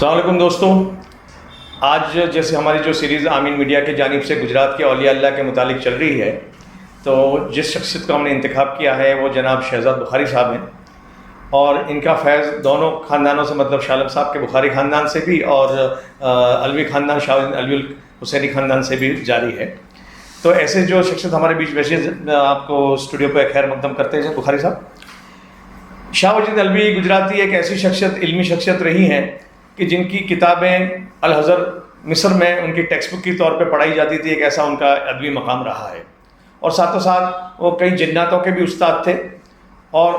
السلام علیکم دوستوں، آج جیسے ہماری جو سیریز آمین میڈیا کی جانب سے گجرات کے اولیاء اللہ کے متعلق چل رہی ہے، تو جس شخصیت کا ہم نے انتخاب کیا ہے وہ جناب شہزاد بخاری صاحب ہیں، اور ان کا فیض دونوں خاندانوں سے، مطلب شاہ عالم صاحب کے بخاری خاندان سے بھی اور علوی خاندان شاہ علوی الحسینی خاندان سے بھی جاری ہے۔ تو ایسے جو شخصیت ہمارے بیچ بیٹھی ہے، آپ کو اسٹوڈیو پہ خیر مقدم کرتے ہیں بخاری صاحب۔ شاہ وجید علوی گجراتی ایک ایسی شخصیت، علمی شخصیت رہی ہیں کہ جن کی کتابیں الازہر مصر میں ان کی ٹیکسٹ بک کے طور پہ پڑھائی جاتی تھی، ایک ایسا ان کا ادبی مقام رہا ہے۔ اور ساتھ و ساتھ وہ کئی جناتوں کے بھی استاد تھے، اور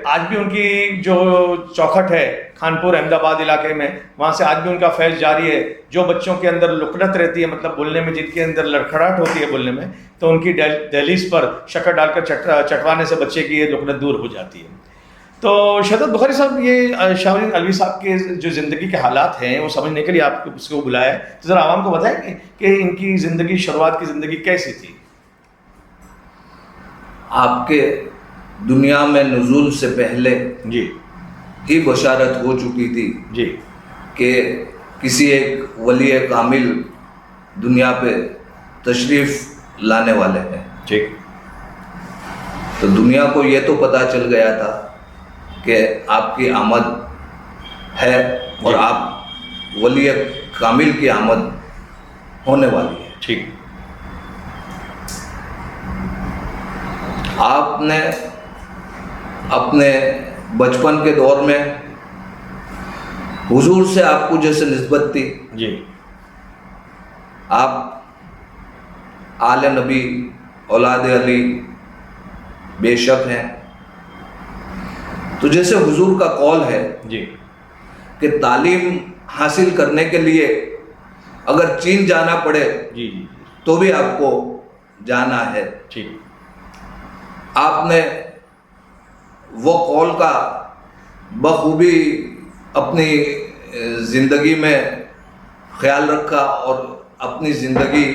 آج بھی ان کی جو چوکھٹ ہے خانپور احمد آباد علاقے میں، وہاں سے آج بھی ان کا فیض جاری ہے۔ جو بچوں کے اندر لکنت رہتی ہے، مطلب بولنے میں جن کے اندر لڑکھڑاہٹ ہوتی ہے بولنے میں، تو ان کی دہلیز پر شکر ڈال کر چٹوانے سے بچے کی یہ لکنت دور ہو جاتی ہے۔ تو شہزاد بخاری صاحب، یہ شاہ وجید علوی صاحب کے جو زندگی کے حالات ہیں وہ سمجھنے کے لیے آپ اس کو بلایا ہے، تو ذرا عوام کو بتائیں کہ ان کی زندگی، شروعات کی زندگی کیسی تھی؟ آپ کے دنیا میں نزول سے پہلے جی ہی بشارت ہو چکی تھی جی کہ کسی ایک ولی کامل دنیا پہ تشریف لانے والے ہیں۔ ٹھیک۔ تو دنیا کو یہ تو پتہ چل گیا تھا کہ آپ کی آمد ہے اور آپ ولی کامل کی آمد ہونے والی ہے۔ ٹھیک۔ آپ نے اپنے بچپن کے دور میں حضور سے آپ کو جیسے نسبت تھی، جی آپ آل نبی اولاد علی بے شک ہیں، تو جیسے حضور کا قول ہے جی کہ تعلیم حاصل کرنے کے لیے اگر چین جانا پڑے جی جی تو بھی آپ کو جانا ہے۔ ٹھیک۔ آپ نے وہ قول کا بخوبی اپنی زندگی میں خیال رکھا، اور اپنی زندگی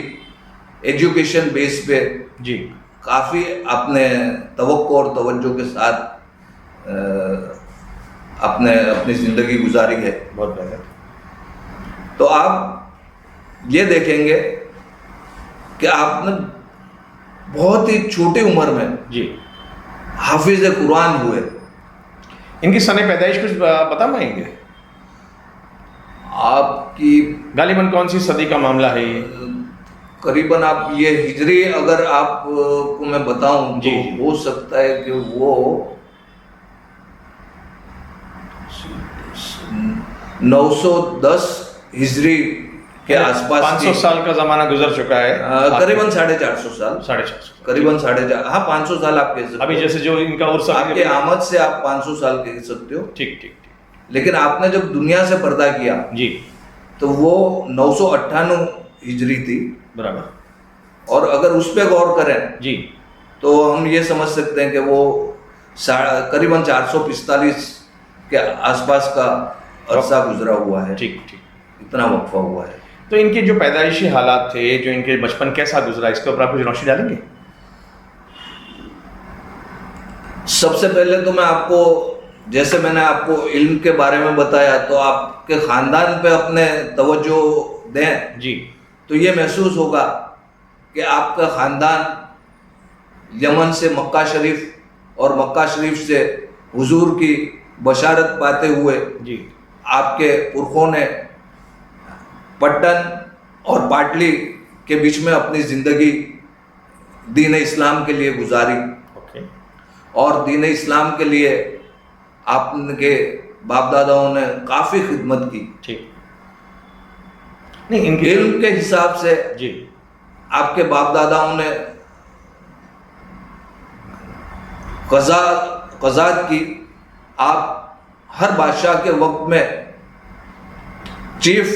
ایجوکیشن بیس پہ جی کافی آپ نے توقع اور توجہ کے ساتھ اپنی زندگی گزاری ہے۔ بہت بہتر۔ تو آپ یہ دیکھیں گے کہ آپ نے بہت ہی چھوٹی عمر میں جی حافظ قرآن ہوئے۔ ان کی سن پیدائش کچھ بتا پائیں گے؟ آپ کی غالباً کون سی صدی کا معاملہ ہے یہ؟ قریباً آپ یہ ہجری اگر آپ کو میں بتاؤں تو ہو سکتا ہے کہ وہ 910 ہجری کے آس پاس 500 سال کا زمانہ گزر چکا ہے، قریباً 450 سال، 450 قریباً 450، ہاں 500 سال آپ کہہ سکتے ابھی جیسے جو ان کا عرصہ آپ کے آمد سے آپ 500 سال کہہ سکتے ہو۔ ٹھیک ٹھیک ٹھیک۔ لیکن آپ نے جب دنیا سے پردہ کیا جی تو وہ 998 ہجری تھی، برابر۔ اور اگر اس پہ غور کریں جی تو ہم یہ سمجھ سکتے ہیں کہ وہ قریباً 445 کے آس پاس کا عرصہ گزرا ہوا ہے۔ ٹھیک ٹھیک۔ اتنا وقفہ ہوا ہے۔ تو ان کے جو پیدائشی حالات تھے، جو ان کے بچپن کیسا گزرا، اس کے اوپر آپ کچھ روشنی ڈالیں گے؟ سب سے پہلے تو میں آپ کو، جیسے میں نے آپ کو علم کے بارے میں بتایا، تو آپ کے خاندان پہ اپنے توجہ دیں جی تو یہ محسوس ہوگا کہ آپ کا خاندان یمن سے مکہ شریف اور مکہ شریف سے حضور کی بشارت پاتے ہوئے جی آپ کے پرخوں نے پٹن اور پاٹلی کے بیچ میں اپنی زندگی دین اسلام کے لیے گزاری، اور دین اسلام کے لیے آپ کے باپ داداؤں نے کافی خدمت کی۔ ٹھیک۔ نہیں، ان کے علم کے حساب سے جی آپ کے باپ داداؤں نے قضات کی۔ آپ ہر بادشاہ کے وقت میں چیف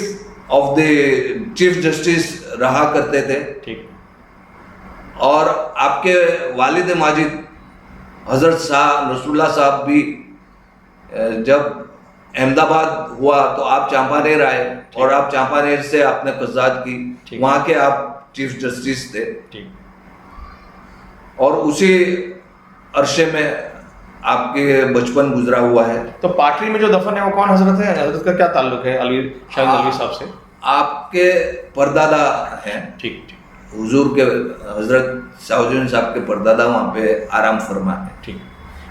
جسٹس رہا کرتے تھے۔ ٹھیک۔ اور آپ کے والد ماجد حضرت صاحب رسول اللہ صاحب بھی جب احمد آباد ہوا تو آپ چامپانیر آئے، اور آپ چامپانیر سے آپ نے قضات کی، وہاں کے آپ چیف جسٹس تھے۔ اور اسی عرصے میں آپ کے بچپن گزرا ہوا ہے. تو پاٹری میں جو دفن ہے وہ کون حضرت ہے؟ حضرت کا کیا تعلق ہے علی شاہ نلوی صاحب سے؟ آپ کے پردادا ہیں. ٹھیک ٹھیک حضور کے حضرت شاہجہان صاحب کے پردادا وہاں پہ آرام فرما ہے. ٹھیک.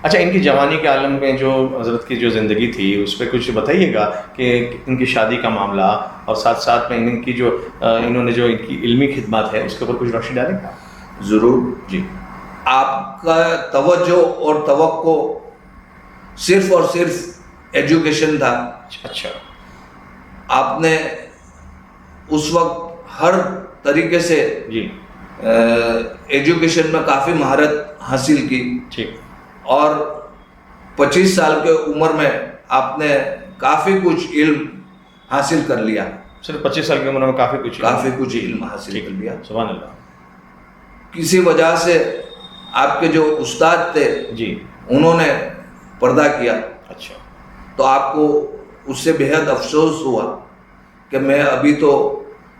اچھا ان کی جوانی کے عالم میں جو حضرت کی جو زندگی تھی اس پہ کچھ بتائیے گا کہ ان کی شادی کا معاملہ اور ساتھ ساتھ میں ان کی جو انہوں نے جو ان کی علمی خدمات ہے اس کے اوپر کچھ روشنی ڈالیں گا؟ ضرور. جی. آپ کا توجہ اور توقع صرف اور صرف ایجوکیشن تھا. اچھا. آپ نے اس وقت ہر طریقے سے جی ایجوکیشن میں کافی مہارت حاصل کی. ٹھیک. اور 25 سال کے عمر میں آپ نے کافی کچھ علم حاصل کر لیا. صرف 25 سال کی عمر میں کافی کچھ علم حاصل کر لیا. سبحان اللہ. کسی وجہ سے آپ کے جو استاد تھے جی انہوں نے پردہ کیا. اچھا. تو آپ کو اس سے بہت افسوس ہوا کہ میں ابھی تو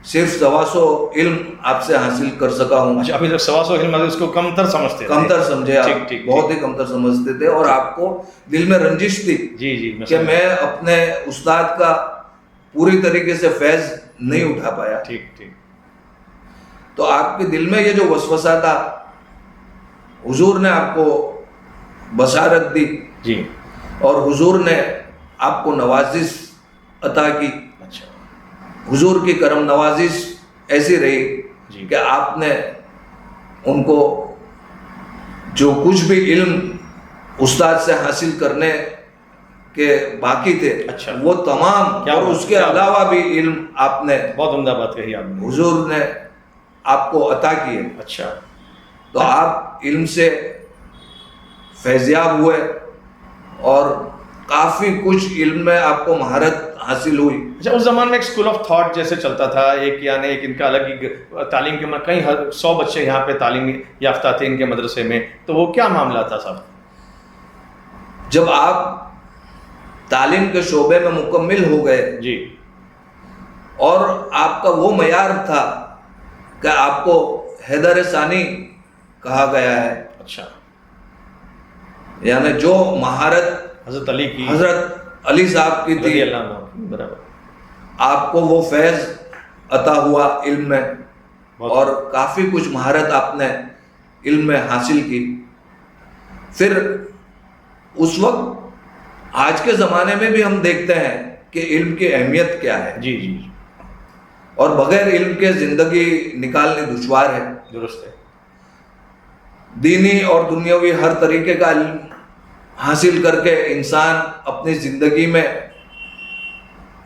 صرف 125 علم آپ سے حاصل کر سکا ہوں. اچھا. ابھی تک 125 علم اس کو کمتر سمجھتے تھے؟ کمتر سمجھے آپ, بہت ہی کمتر سمجھتے تھے. اور آپ کو دل میں رنجش تھی جی جی کہ میں اپنے استاد کا پوری طریقے سے فیض نہیں اٹھا پایا. ٹھیک ٹھیک. تو آپ کے دل میں یہ جو وسوسہ تھا حضور نے آپ کو بصارت دی. جی. اور حضور نے آپ کو نوازش عطا کی. اچھا. حضور کی کرم نوازش ایسی رہی کہ آپ نے ان کو جو کچھ بھی علم استاد سے حاصل کرنے کے باقی تھے وہ تمام اور اس کے علاوہ بھی علم آپ نے, بہت عمدہ بات کہی آپ نے, حضور نے آپ کو عطا کیے. اچھا. تو آپ علم سے فیضیاب ہوئے اور کافی کچھ علم میں آپ کو مہارت حاصل ہوئی. اچھا. اس زمانے میں ایک اسکول آف تھاٹ جیسے چلتا تھا, ایک یعنی ایک ان کا الگ ہی تعلیم کے کئی 100 بچے یہاں پہ تعلیم یافتہ تھے ان کے مدرسے میں, تو وہ کیا معاملہ تھا صاحب؟ جب آپ تعلیم کے شعبے میں مکمل ہو گئے جی اور آپ کا وہ معیار تھا کہ آپ کو حیدر ثانی کہا گیا ہے. اچھا. یعنی جو مہارت حضرت علی کی, حضرت علی صاحب کی تھی, برابر, آپ کو وہ فیض عطا ہوا علم میں اور کافی کچھ مہارت آپ نے علم میں حاصل کی. پھر اس وقت آج کے زمانے میں بھی ہم دیکھتے ہیں کہ علم کی اہمیت کیا ہے. جی جی. اور بغیر علم کے زندگی نکالنی دشوار ہے. درست ہے. دینی اور دنیاوی ہر طریقے کا علم حاصل کر کے انسان اپنی زندگی میں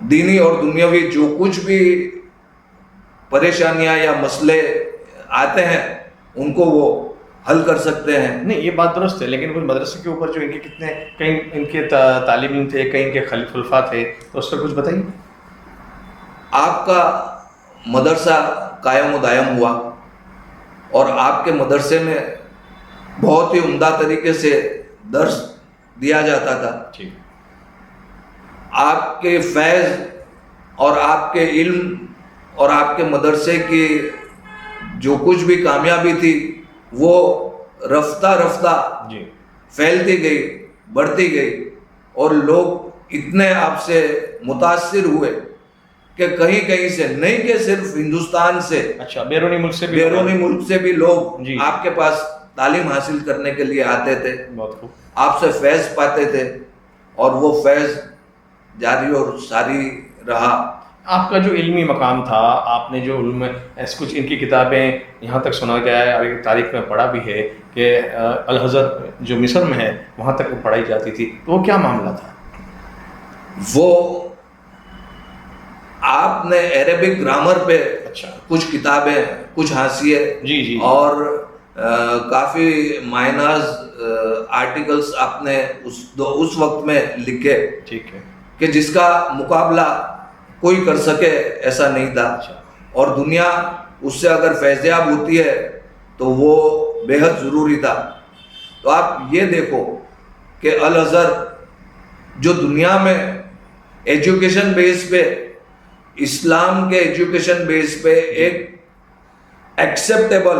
دینی اور دنیاوی جو کچھ بھی پریشانیاں یا مسئلے آتے ہیں ان کو وہ حل کر سکتے ہیں. نہیں یہ بات درست ہے, لیکن کچھ مدرسے کے اوپر جو ان کے کتنے کئی ان کے تعلیمی تھے, کئی ان کے خلفاء تھے, تو اس پر کچھ بتائیے. آپ کا مدرسہ قائم و دائم ہوا اور آپ کے مدرسے میں بہت ہی عمدہ طریقے سے درس دیا جاتا تھا. آپ کے فیض اور آپ کے علم اور آپ کے مدرسے کی جو کچھ بھی کامیابی تھی وہ رفتہ رفتہ پھیلتی گئی, بڑھتی گئی اور لوگ اتنے آپ سے متاثر ہوئے کہ کہیں کہیں سے, نہیں کہ صرف ہندوستان سے, اچھا بیرونی ملک سے بھی لوگ آپ کے پاس تعلیم حاصل کرنے کے لیے آتے تھے. بہت خوب. آپ سے فیض پاتے تھے اور وہ فیض جاری اور ساری رہا. آپ کا جو علمی مقام تھا, آپ نے جو علم ایسے کچھ ان کی کتابیں یہاں تک سنا گیا ہے اور تاریخ میں پڑھا بھی ہے کہ الازہر جو مصر میں ہے وہاں تک وہ پڑھائی جاتی تھی, تو وہ کیا معاملہ تھا؟ وہ آپ نے عربک گرامر پہ کچھ کتابیں, کچھ حاشیے اور کافی مائنرز آرٹیکلز آپ نے اس وقت میں لکھے. ٹھیک ہے. کہ جس کا مقابلہ کوئی کر سکے ایسا نہیں تھا. اور دنیا اس سے اگر فیضیاب ہوتی ہے تو وہ بے حد ضروری تھا. تو آپ یہ دیکھو کہ الازہر جو دنیا میں ایجوکیشن بیس پہ, اسلام کے ایجوکیشن بیس پہ ایک ایکسیپٹیبل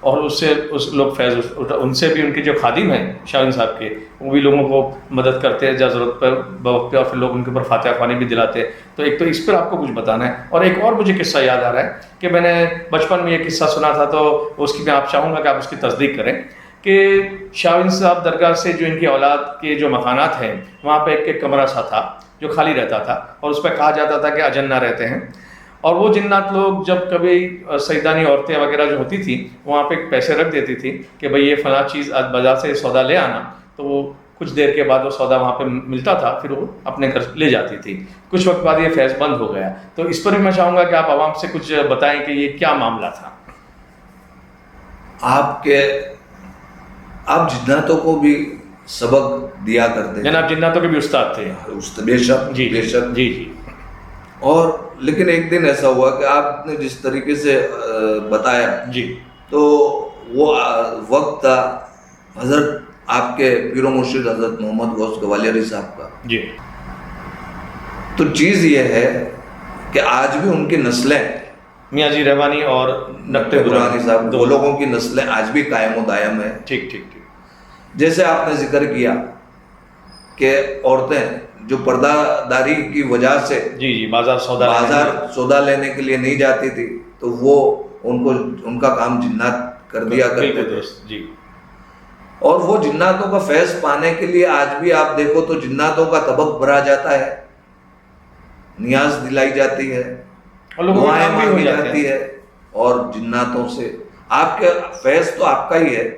اور اس سے لوگ فیض ان سے بھی ان کے جو خادم ہیں شاہ صاحب کے وہ بھی لوگوں کو مدد کرتے ہیں جہاں ضرورت پر بوقت پہ، اور پھر لوگ ان کے اوپر فاتحہ خوانی بھی دلاتے ہیں. تو ایک تو اس پر آپ کو کچھ بتانا ہے. اور ایک اور مجھے قصہ یاد آ رہا ہے کہ میں نے بچپن میں یہ قصہ سنا تھا، تو اس کی میں آپ چاہوں گا کہ آپ اس کی تصدیق کریں کہ شاہ صاحب درگاہ سے جو ان کی اولاد کے جو مکانات ہیں وہاں پہ ایک کمرہ سا تھا جو خالی رہتا تھا، اور اس پہ کہا جاتا تھا کہ اجنہ رہتے ہیں. اور وہ جنات لوگ جب کبھی سیدانی عورتیں وغیرہ جو ہوتی تھیں وہاں پہ پیسے رکھ دیتی تھی کہ بھئی یہ فلاں چیز آج بازار سے سودا لے آنا، تو وہ کچھ دیر کے بعد وہ سودا وہاں پہ ملتا تھا، پھر وہ اپنے گھر لے جاتی تھی. کچھ وقت بعد یہ فیض بند ہو گیا. تو اس پر بھی میں چاہوں گا کہ آپ عوام سے کچھ بتائیں کہ یہ کیا معاملہ تھا. آپ جناتوں کو بھی سبق دیا کرتے ہیں. جناب جناتوں کے بھی استاد تھے. بے شک، جی بے شک. جی جی. اور لیکن ایک دن ایسا ہوا کہ آپ نے جس طریقے سے بتایا جی تو وہ وقت تھا حضرت آپ کے پیر و مرشد حضرت محمد غوث گوالیاری صاحب کا. جی. تو چیز یہ ہے کہ آج بھی ان کی نسلیں میاں جی رحمانی اور نقطۂ درانی صاحب، دو لوگوں کی نسلیں آج بھی قائم و دائم ہیں. ٹھیک ٹھیک ٹھیک. جیسے آپ نے ذکر کیا کہ عورتیں جو پردہ داری کی وجہ سے جی جی بازار سودا لینے کے لیے نہیں جاتی تھی، تو وہ ان کا کام جنات کر دیا کرتے تھے. جی. اور وہ جناتوں کا فیض پانے کے لیے آج بھی آپ دیکھو تو جناتوں کا طبق بھرا جاتا ہے، نیاز دلائی جاتی ہے، دعائیں مانگی جاتی ہے، اور جناتوں سے آپ کے فیض تو آپ کا ہی ہے،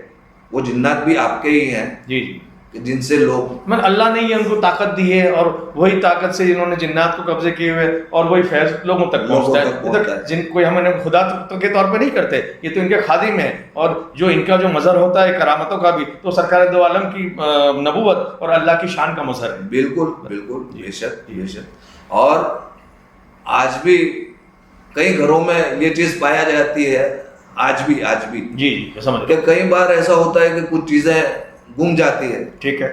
وہ جنات بھی آپ کے ہی ہیں. جی جی. جن سے لوگ اللہ نے یہ ان کو طاقت دی ہے، اور وہی طاقت سے انہوں نے جنات کو قبضے کیے ہوئے، اور وہی فیض لوگوں تک پہنچتا ہے. جن کوئی ہم انہیں خدا کے طور پہ نہیں کرتے، یہ تو ان کے خادم ہیں، اور جو ان کا جو مظہر ہوتا ہے کرامتوں کا بھی، تو سرکار دو عالم کی نبوت اور اللہ کی شان کا مظہر ہے. بالکل بالکل. بے شک بے شک. اور آج بھی کئی گھروں میں یہ چیز پایا جاتی ہے، آج بھی جی جی سمجھ کہ کئی بار ایسا ہوتا ہے کہ کچھ چیزیں گم جاتی ہے. ٹھیک ہے.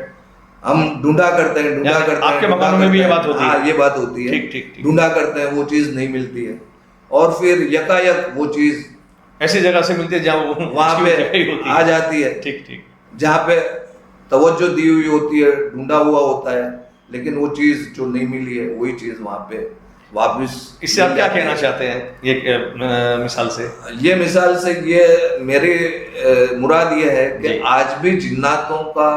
ہم ڈھونڈا کرتے ہیں آپ کے مکانوں میں بھی یہ بات ہوتی ہے؟ ہاں، یہ بات ہوتی ہے. ٹھیک ٹھیک. ڈھونڈا کرتے ہیں، وہ چیز نہیں ملتی ہے، اور پھر یکایک وہ چیز ایسی جگہ سے ملتی ہے جہاں وہاں پہ آ جاتی ہے. ٹھیک ٹھیک. جہاں پہ توجہ دی ہوئی ہوتی ہے، ڈھونڈا ہوا ہوتا ہے، لیکن وہ چیز جو نہیں ملی ہے وہی چیز وہاں پہ واپس. اس سے آپ کیا کہنا چاہتے ہیں یہ مثال سے؟ یہ مثال سے یہ میری مراد یہ ہے کہ آج بھی جناتوں کا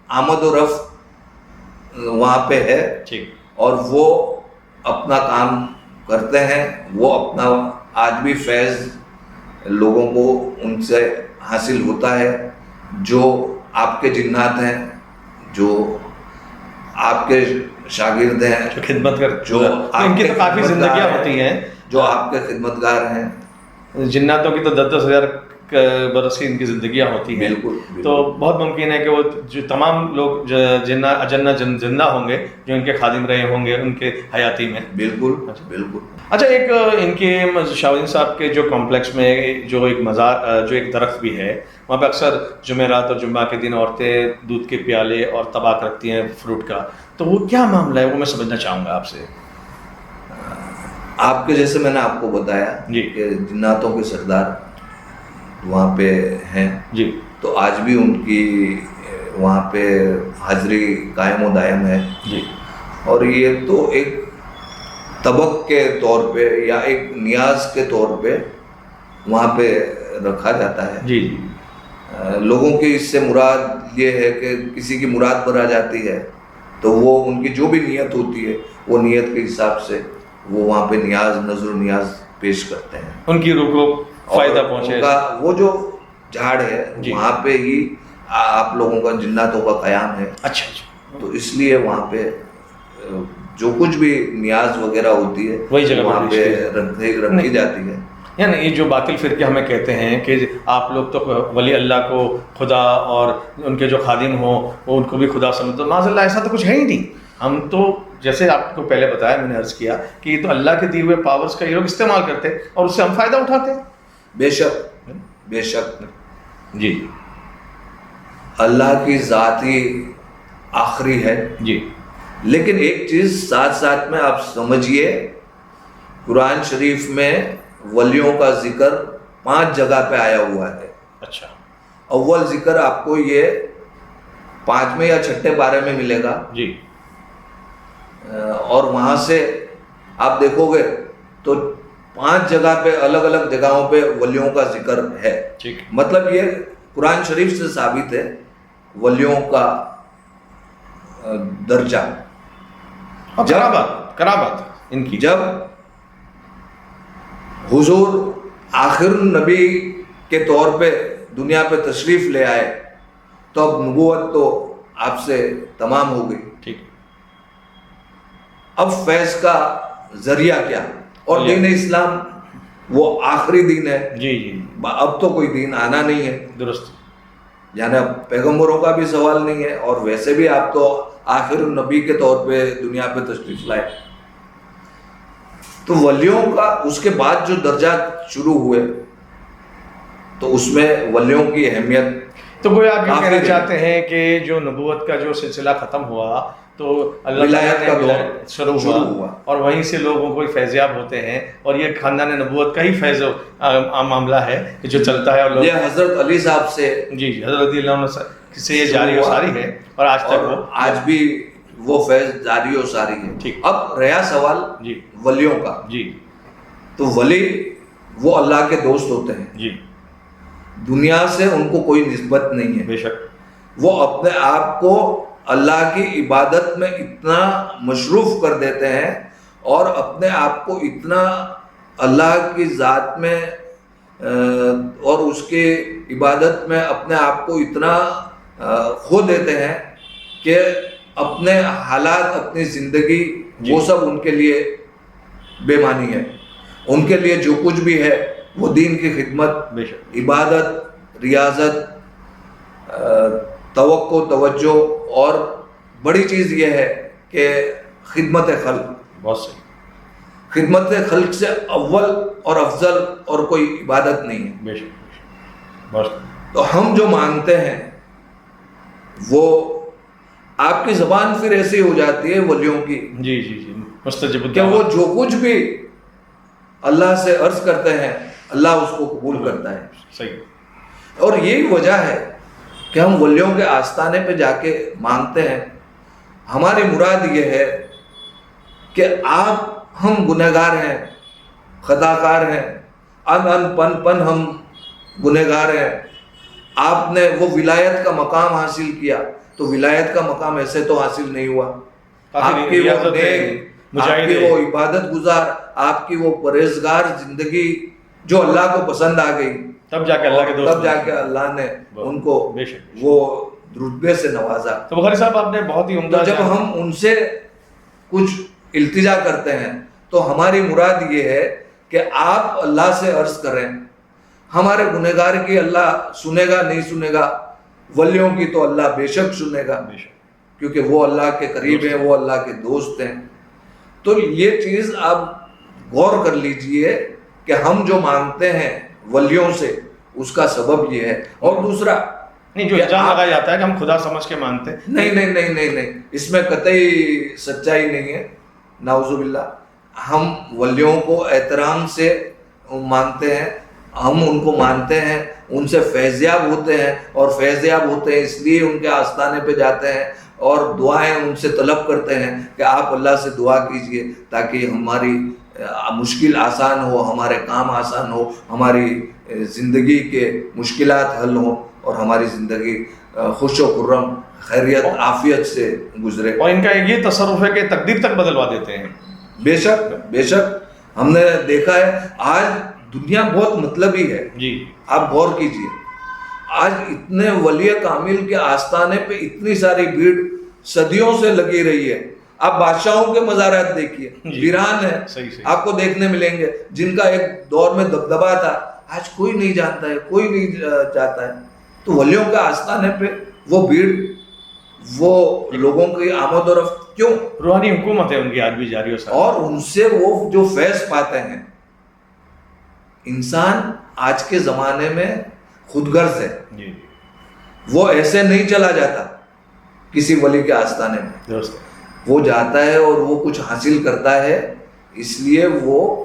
آمد و رفت وہاں پہ ہے، اور وہ اپنا کام کرتے ہیں. وہ اپنا آج بھی فیض لوگوں کو ان سے حاصل ہوتا ہے. جو آپ کے جنات ہیں، جو آپ کے شاگرد ہیں، جو خدمت کر، جو ان کی تو کافی زندگیاں ہوتی ہیں، جو آپ کے خدمتگار ہیں. جناتوں کی تو 10,000 برس کی ان کی زندگیاں ہوتی ہیں. بالکل. تو بہت ممکن ہے کہ وہ جو تمام لوگ اجنہ زندہ ہوں گے جو ان کے خادم رہے ہوں گے ان کے حیاتی میں. بالکل بالکل. اچھا، ایک ان کے شاہ صاحب کے جو کمپلیکس میں جو ایک مزار، جو ایک درخت بھی ہے، وہاں پہ اکثر جمعرات اور جمعہ کے دن عورتیں دودھ کے پیالے اور طباق رکھتی ہیں فروٹ کا. تو وہ کیا معاملہ ہے، وہ میں سمجھنا چاہوں گا آپ سے. آپ کے جیسے میں نے آپ کو بتایا کہ جناتوں کے سردار وہاں پہ ہیں. جی. تو آج بھی ان کی وہاں پہ حاضری قائم و دائم ہے. جی. اور یہ تو ایک طبق کے طور پہ یا ایک نیاز کے طور پہ وہاں پہ رکھا جاتا ہے. جی جی. لوگوں کی اس سے مراد یہ ہے کہ کسی کی مراد پر آ جاتی ہے تو وہ ان کی جو بھی نیت ہوتی ہے وہ نیت کے حساب سے وہ وہاں پہ نیاز، نظر و نیاز پیش کرتے ہیں. ان کی روح کو فائدہ پہنچے. ان کا وہ جو جھاڑ ہے وہاں پہ ہی آپ لوگوں کا جناتوں کا قیام ہے. اچھا. تو اس لیے وہاں پہ جو کچھ بھی نیاز وغیرہ ہوتی ہے وہی جگہ وہاں پہ رکھی جاتی ہے. یعنی یہ جو باطل فرقے ہمیں کہتے ہیں کہ آپ لوگ تو ولی اللہ کو خدا اور ان کے جو خادم ہوں وہ ان کو بھی خدا سمجھتے، تو معاذ اللہ ایسا تو کچھ ہے ہی نہیں. ہم تو جیسے آپ کو پہلے بتایا، میں نے عرض کیا کہ یہ تو اللہ کے دیے ہوئے پاورز کا یہ لوگ استعمال کرتے ہیں اور اس سے ہم فائدہ اٹھاتے ہیں. بے شک بے شک. جی. اللہ کی ذات ہی آخری ہے. جی. لیکن ایک چیز ساتھ ساتھ میں آپ سمجھیے، قرآن شریف میں ولیوں کا ذکر 5 جگہ پہ آیا ہوا ہے. اچھا. اول ذکر آپ کو یہ 5ویں یا 6 پارے میں ملے گا جی. اور وہاں سے آپ دیکھو گے تو 5 جگہ پہ الگ الگ جگہوں پہ ولیوں کا ذکر ہے. ٹھیک. مطلب یہ قرآن شریف سے ثابت ہے ولیوں کا درجہ. کرامت ان کی. جب حضور آخر النبی کے طور پہ دنیا پہ تشریف لے آئے تو اب نبوت تو آپ سے تمام ہو گئی. ٹھیک. اب فیض کا ذریعہ کیا؟ اور دین اسلام وہ آخری دین ہے. جی جی. اب تو کوئی دین آنا نہیں ہے. درست. یعنی اب پیغمبروں کا بھی سوال نہیں ہے اور ویسے بھی آپ تو آخر النبی کے طور پہ دنیا پہ تشریف لائے. تو ولیوں کا اس کے بعد جو درجات شروع ہوئے تو اس میں ولیوں کی اہمیت. تو کوئی آپ یہ کہنا چاہتے ہیں کہ جو نبوت کا جو سلسلہ ختم ہوا تو اللہ تعالیٰ کا دور شروع ہوا اور وہیں سے لوگوں کو فیضیاب ہوتے ہیں اور یہ خاندان نبوت کا ہی فیض معاملہ ہے جو چلتا ہے. اور یہ حضرت علی صاحب سے جی حضرت علی اللہ سے یہ جاری و ساری ہے اور آج تک وہ آج بھی وہ فیض جاری و ساری ہے. ٹھیک. اب رہا سوال جی ولیوں کا. جی. تو ولی وہ اللہ کے دوست ہوتے ہیں. جی. دنیا سے ان کو کوئی نسبت نہیں ہے. بے شک. وہ اپنے آپ کو اللہ کی عبادت میں اتنا مصروف کر دیتے ہیں اور اپنے آپ کو اتنا اللہ کی ذات میں اور اس کی عبادت میں اپنے آپ کو اتنا کھو دیتے ہیں کہ اپنے حالات اپنی زندگی وہ سب ان کے لیے بے معنی ہے. ان کے لیے جو کچھ بھی ہے وہ دین کی خدمت، عبادت، ریاضت، توقع، توجہ اور بڑی چیز یہ ہے کہ خدمت خلق. بہت صحیح. خدمت خلق سے اول اور افضل اور کوئی عبادت نہیں ہے. بے شک. تو ہم جو مانگتے ہیں وہ آپ کی زبان پھر ایسی ہو جاتی ہے ولیوں کی جی جی جی مستجب کہ وہ جو کچھ بھی اللہ سے عرض کرتے ہیں اللہ اس کو قبول کرتا ہے. صحیح. اور یہی وجہ ہے کہ ہم ولیوں کے آستانے پہ جا کے مانگتے ہیں. ہماری مراد یہ ہے کہ ہم گنہگار ہیں، خطا کار ہیں، پن ہم گنہگار ہیں. آپ نے وہ ولایت کا مقام حاصل کیا تو ولایت کا مقام ایسے تو حاصل نہیں ہوا. آپ کی وہ نیک، آپ کی وہ عبادت گزار، آپ کی وہ پرہیزگار زندگی جو اللہ کو پسند آ گئی تب جا کے اللہ کے دوست، تب جا کے اللہ نے ان کو وہ رتبے سے نوازا. تو بخاری صاحب آپ نے بہت ہی عمدہ. جب ہم ان سے کچھ التجا کرتے ہیں تو ہماری مراد یہ ہے کہ آپ اللہ سے عرض کریں. ہمارے گنہگار کی اللہ سنے گا نہیں سنے گا، ولیوں کی تو اللہ بے شک سنے گا کیونکہ وہ اللہ کے قریب ہیں، وہ اللہ کے دوست ہیں. تو یہ چیز آپ غور کر لیجئے کہ ہم جو مانگتے ہیں ولیوں سے اس کا سبب یہ ہے. اور دوسرا نہیں جو الزام لگایا جاتا ہے کہ ہم خدا سمجھ کے مانتے ہیں، نہیں، اس میں قطعی سچائی نہیں ہے. نعوذ باللہ. ہم ولیوں کو احترام سے مانتے ہیں، ہم ان کو مانتے ہیں، ان سے فیضیاب ہوتے ہیں اور فیضیاب ہوتے ہیں اس لیے ان کے آستانے پہ جاتے ہیں اور دعائیں ان سے طلب کرتے ہیں کہ آپ اللہ سے دعا کیجئے تاکہ ہماری مشکل آسان ہو، ہمارے کام آسان ہو، ہماری زندگی کے مشکلات حل ہوں اور ہماری زندگی خوش و خرم خیریت عافیت سے گزرے. اور ان کا یہ تصرف ہے کہ تقدیر تک بدلوا دیتے ہیں. بے شک ہم نے دیکھا ہے. آج دنیا بہت مطلبی ہے. جی آپ غور کیجئے، آج اتنے ولی کامل کے آستانے پہ اتنی ساری بھیڑ صدیوں سے لگی رہی ہے. آپ بادشاہوں کے مزارات دیکھیے، ویران ہے، آپ کو دیکھنے ملیں گے جن کا ایک دور میں دبدبا تھا، آج کوئی نہیں جانتا ہے، کوئی نہیں چاہتا ہے. تو ولیوں کے آستانے پہ وہ بھیڑ، وہ لوگوں کی آمد و رفت کیوں؟ روحانی حکومت ہے ان کی آج بھی جاری ہو سکتی. اور ان سے وہ جو فیض پاتے ہیں. انسان آج کے زمانے میں خود غرض ہے، وہ ایسے نہیں چلا جاتا کسی ولی کے آستانے میں. وہ جاتا ہے اور وہ کچھ حاصل کرتا ہے، اس لیے وہ